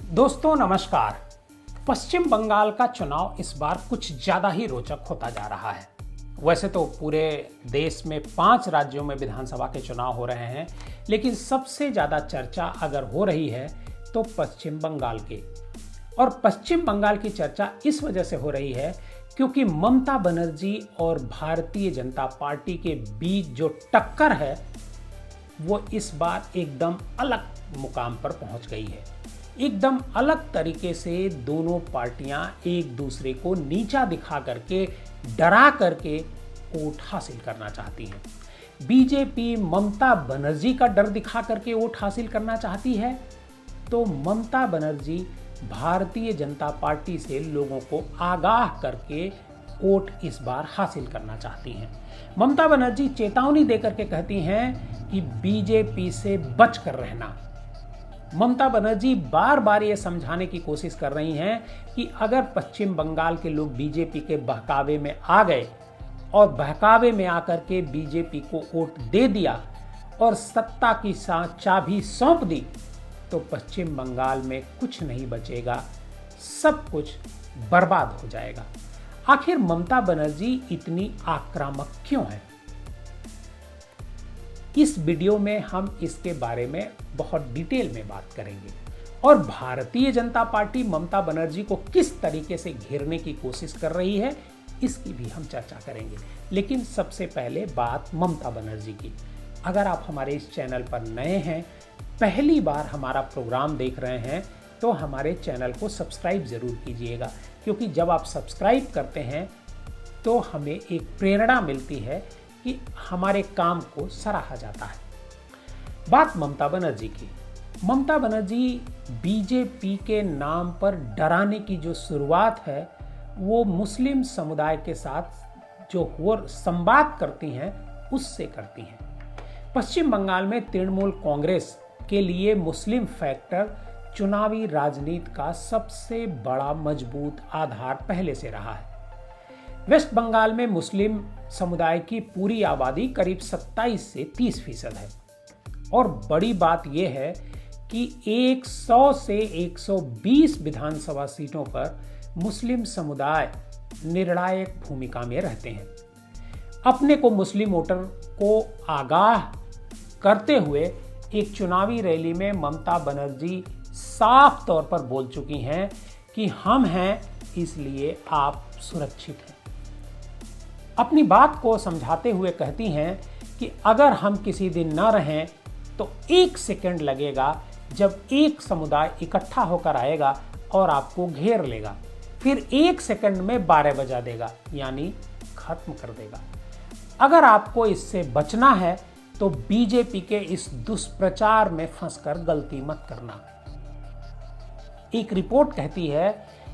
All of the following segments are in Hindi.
दोस्तों नमस्कार। पश्चिम बंगाल का चुनाव इस बार कुछ ज़्यादा ही रोचक होता जा रहा है। वैसे तो पूरे देश में 5 राज्यों में विधानसभा के चुनाव हो रहे हैं, लेकिन सबसे ज़्यादा चर्चा अगर हो रही है तो पश्चिम बंगाल की। और पश्चिम बंगाल की चर्चा इस वजह से हो रही है क्योंकि ममता बनर्जी और भारतीय जनता पार्टी के बीच जो टक्कर है वो इस बार एकदम अलग मुकाम पर पहुंच गई है। एकदम अलग तरीके से दोनों पार्टियां एक दूसरे को नीचा दिखा करके, डरा करके वोट हासिल करना चाहती हैं। बीजेपी ममता बनर्जी का डर दिखा करके वोट हासिल करना चाहती है, तो ममता बनर्जी भारतीय जनता पार्टी से लोगों को आगाह करके वोट इस बार हासिल करना चाहती हैं। ममता बनर्जी चेतावनी देकर के कहती हैं कि बीजेपी से बच कर रहना। ममता बनर्जी बार बार ये समझाने की कोशिश कर रही हैं कि अगर पश्चिम बंगाल के लोग बीजेपी के बहकावे में आ गए और बहकावे में आकर के बीजेपी को वोट दे दिया और सत्ता की चाबी सौंप दी, तो पश्चिम बंगाल में कुछ नहीं बचेगा, सब कुछ बर्बाद हो जाएगा। आखिर ममता बनर्जी इतनी आक्रामक क्यों है? इस वीडियो में हम इसके बारे में बहुत डिटेल में बात करेंगे और भारतीय जनता पार्टी ममता बनर्जी को किस तरीके से घेरने की कोशिश कर रही है इसकी भी हम चर्चा करेंगे। लेकिन सबसे पहले बात ममता बनर्जी की। अगर आप हमारे इस चैनल पर नए हैं, पहली बार हमारा प्रोग्राम देख रहे हैं, तो हमारे चैनल को सब्सक्राइब ज़रूर कीजिएगा, क्योंकि जब आप सब्सक्राइब करते हैं तो हमें एक प्रेरणा मिलती है कि हमारे काम को सराहा जाता है। बात ममता बनर्जी की। ममता बनर्जी बीजेपी के नाम पर डराने की जो शुरुआत है वो मुस्लिम समुदाय के साथ जो वो संवाद करती हैं उससे करती हैं। पश्चिम बंगाल में तृणमूल कांग्रेस के लिए मुस्लिम फैक्टर चुनावी राजनीति का सबसे बड़ा मजबूत आधार पहले से रहा है। वेस्ट बंगाल में मुस्लिम समुदाय की पूरी आबादी करीब 27 से 30% है और बड़ी बात यह है कि 100 से 120 विधानसभा सीटों पर मुस्लिम समुदाय निर्णायक भूमिका में रहते हैं। अपने को मुस्लिम वोटर को आगाह करते हुए एक चुनावी रैली में ममता बनर्जी साफ तौर पर बोल चुकी हैं कि हम हैं इसलिए आप सुरक्षित हैं। अपनी बात को समझाते हुए कहती हैं कि अगर हम किसी दिन न रहें तो 1 सेकंड लगेगा जब एक समुदाय इकट्ठा होकर आएगा और आपको घेर लेगा, फिर 1 सेकंड में 12 बजा देगा, यानी खत्म कर देगा। अगर आपको इससे बचना है तो बीजेपी के इस दुष्प्रचार में फंसकर गलती मत करना। एक रिपोर्ट कहती है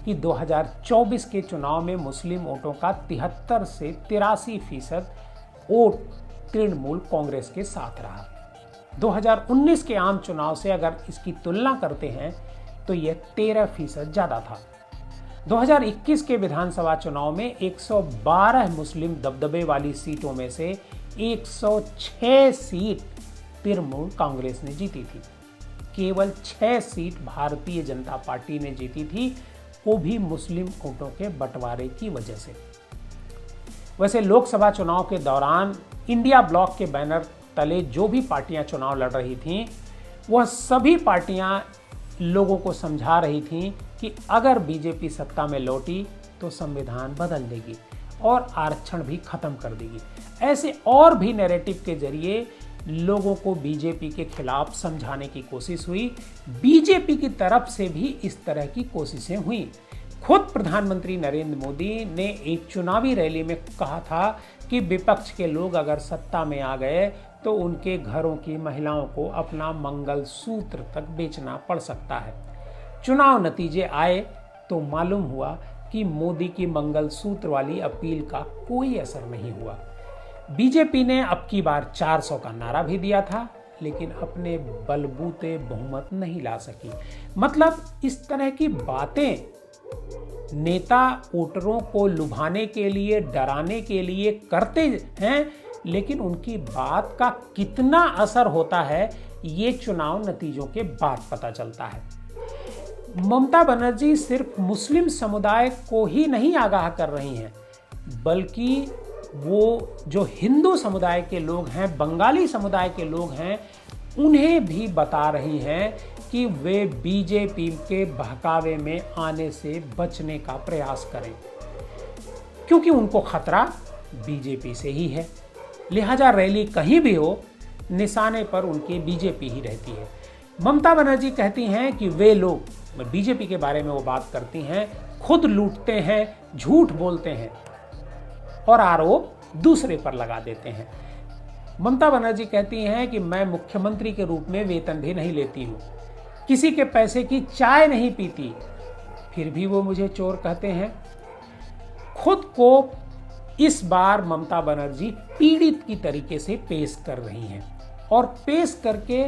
कि 2024 के चुनाव में मुस्लिम वोटों का 73 से 83% वोट तृणमूल कांग्रेस के साथ रहा। 2019 के आम चुनाव से अगर इसकी तुलना करते हैं तो यह 13% ज़्यादा था। 2021 के विधानसभा चुनाव में 112 मुस्लिम दबदबे वाली सीटों में से 106 सीट तृणमूल कांग्रेस ने जीती थी। केवल 6 सीट भारतीय जनता पार्टी ने जीती थी, वो भी मुस्लिम वोटों के बंटवारे की वजह से। वैसे लोकसभा चुनाव के दौरान इंडिया ब्लॉक के बैनर तले जो भी पार्टियां चुनाव लड़ रही थीं, वह सभी पार्टियां लोगों को समझा रही थीं कि अगर बीजेपी सत्ता में लौटी तो संविधान बदल देगी और आरक्षण भी खत्म कर देगी। ऐसे और भी नैरेटिव के जरिए लोगों को बीजेपी के खिलाफ समझाने की कोशिश हुई। बीजेपी की तरफ से भी इस तरह की कोशिशें हुई। खुद प्रधानमंत्री नरेंद्र मोदी ने एक चुनावी रैली में कहा था कि विपक्ष के लोग अगर सत्ता में आ गए तो उनके घरों की महिलाओं को अपना मंगलसूत्र तक बेचना पड़ सकता है। चुनाव नतीजे आए तो मालूम हुआ कि मोदी की मंगलसूत्र वाली अपील का कोई असर नहीं हुआ। बीजेपी ने अब की बार 400 का नारा भी दिया था, लेकिन अपने बलबूते बहुमत नहीं ला सकी। मतलब इस तरह की बातें नेता वोटरों को लुभाने के लिए, डराने के लिए करते हैं, लेकिन उनकी बात का कितना असर होता है ये चुनाव नतीजों के बाद पता चलता है। ममता बनर्जी सिर्फ मुस्लिम समुदाय को ही नहीं आगाह कर रही हैं, बल्कि वो जो हिंदू समुदाय के लोग हैं, बंगाली समुदाय के लोग हैं, उन्हें भी बता रही हैं कि वे बीजेपी के बहकावे में आने से बचने का प्रयास करें, क्योंकि उनको खतरा बीजेपी से ही है। लिहाजा रैली कहीं भी हो, निशाने पर उनकी बीजेपी ही रहती है। ममता बनर्जी कहती हैं कि वे लोग, बीजेपी के बारे में वो बात करती हैं, खुद लूटते हैं, झूठ बोलते हैं और आरोप दूसरे पर लगा देते हैं। ममता बनर्जी कहती हैं कि मैं मुख्यमंत्री के रूप में वेतन भी नहीं लेती हूँ, किसी के पैसे की चाय नहीं पीती, फिर भी वो मुझे चोर कहते हैं। खुद को इस बार ममता बनर्जी पीड़ित की तरीके से पेश कर रही हैं और पेश करके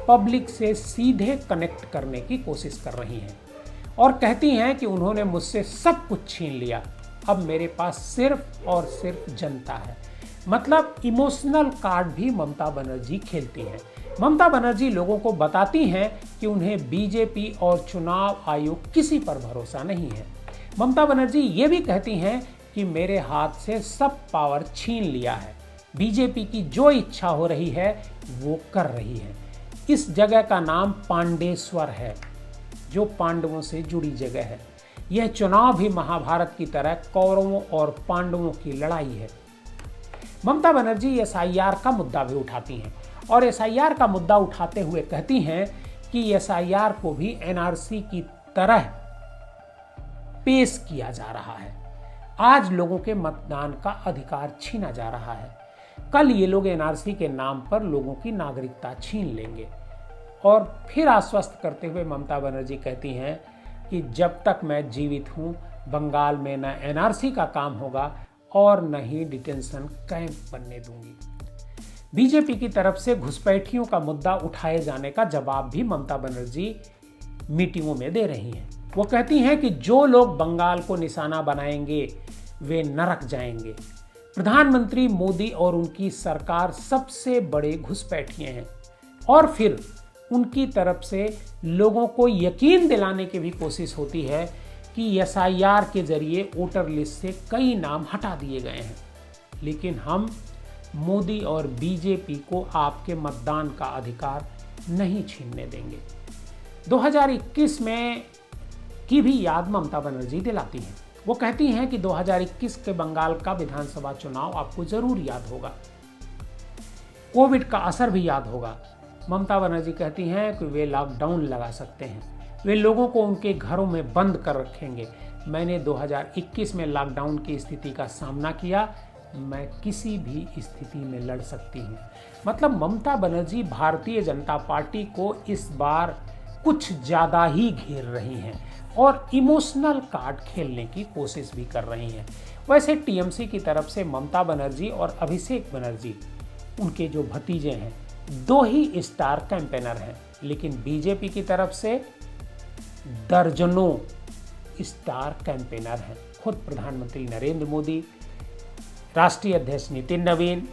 पब्लिक से सीधे कनेक्ट करने की कोशिश कर रही हैं और कहती हैं कि उन्होंने मुझसे सब कुछ छीन लिया, अब मेरे पास सिर्फ और सिर्फ जनता है। मतलब इमोशनल कार्ड भी ममता बनर्जी खेलती हैं। ममता बनर्जी लोगों को बताती हैं कि उन्हें बीजेपी और चुनाव आयोग किसी पर भरोसा नहीं है। ममता बनर्जी ये भी कहती हैं कि मेरे हाथ से सब पावर छीन लिया है, बीजेपी की जो इच्छा हो रही है वो कर रही है। इस जगह का नाम पांडेश्वर है, जो पांडवों से जुड़ी जगह है। यह चुनाव भी महाभारत की तरह कौरवों और पांडवों की लड़ाई है। ममता बनर्जी एसआईआर का मुद्दा भी उठाती हैं और एसआईआर का मुद्दा उठाते हुए कहती हैं कि एसआईआर को भी एनआरसी की तरह पेश किया जा रहा है। आज लोगों के मतदान का अधिकार छीना जा रहा है, कल ये लोग एनआरसी के नाम पर लोगों की नागरिकता छीन लेंगे। और फिर आश्वस्त करते हुए ममता बनर्जी कहती हैं कि जब तक मैं जीवित हूँ, बंगाल में न एनआरसी का काम होगा और न ही डिटेंशन कैंप बनने दूंगी। बीजेपी की तरफ से घुसपैठियों का मुद्दा उठाए जाने का जवाब भी ममता बनर्जी मीटिंगों में दे रही हैं। वो कहती हैं कि जो लोग बंगाल को निशाना बनाएंगे वे नरक जाएंगे। प्रधानमंत्री मोदी और उनकी सरकार सबसे बड़े घुसपैठिए हैं। और फिर उनकी तरफ से लोगों को यकीन दिलाने की भी कोशिश होती है कि एसआईआर के जरिए वोटर लिस्ट से कई नाम हटा दिए गए हैं, लेकिन हम मोदी और बीजेपी को आपके मतदान का अधिकार नहीं छीनने देंगे। 2021 में की भी याद ममता बनर्जी दिलाती हैं। वो कहती हैं कि 2021 के बंगाल का विधानसभा चुनाव आपको जरूर याद होगा, कोविड का असर भी याद होगा। ममता बनर्जी कहती हैं कि वे लॉकडाउन लगा सकते हैं, वे लोगों को उनके घरों में बंद कर रखेंगे। मैंने 2021 में लॉकडाउन की स्थिति का सामना किया, मैं किसी भी स्थिति में लड़ सकती हूँ। मतलब ममता बनर्जी भारतीय जनता पार्टी को इस बार कुछ ज़्यादा ही घेर रही हैं और इमोशनल कार्ड खेलने की कोशिश भी कर रही हैं। वैसे टीएमसी की तरफ से ममता बनर्जी और अभिषेक बनर्जी, उनके जो भतीजे हैं, दो ही स्टार कैंपेनर हैं, लेकिन बीजेपी की तरफ से दर्जनों स्टार कैंपेनर हैं। खुद प्रधानमंत्री नरेंद्र मोदी, राष्ट्रीय अध्यक्ष नितिन नवीन,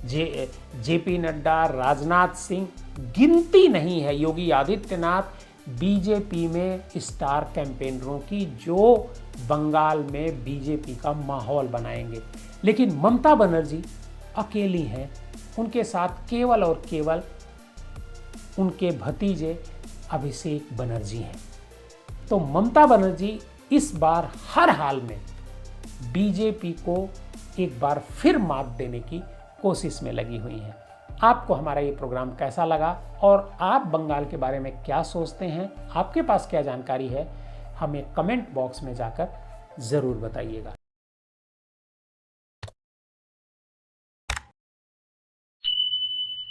जेपी नड्डा, राजनाथ सिंह, गिनती नहीं है, योगी आदित्यनाथ बीजेपी में स्टार कैंपेनरों की, जो बंगाल में बीजेपी का माहौल बनाएंगे। लेकिन ममता बनर्जी अकेली हैं, उनके साथ केवल और केवल उनके भतीजे अभिषेक बनर्जी हैं। तो ममता बनर्जी इस बार हर हाल में बीजेपी को एक बार फिर मात देने की कोशिश में लगी हुई हैं। आपको हमारा ये प्रोग्राम कैसा लगा और आप बंगाल के बारे में क्या सोचते हैं, आपके पास क्या जानकारी है, हमें कमेंट बॉक्स में जाकर ज़रूर बताइएगा।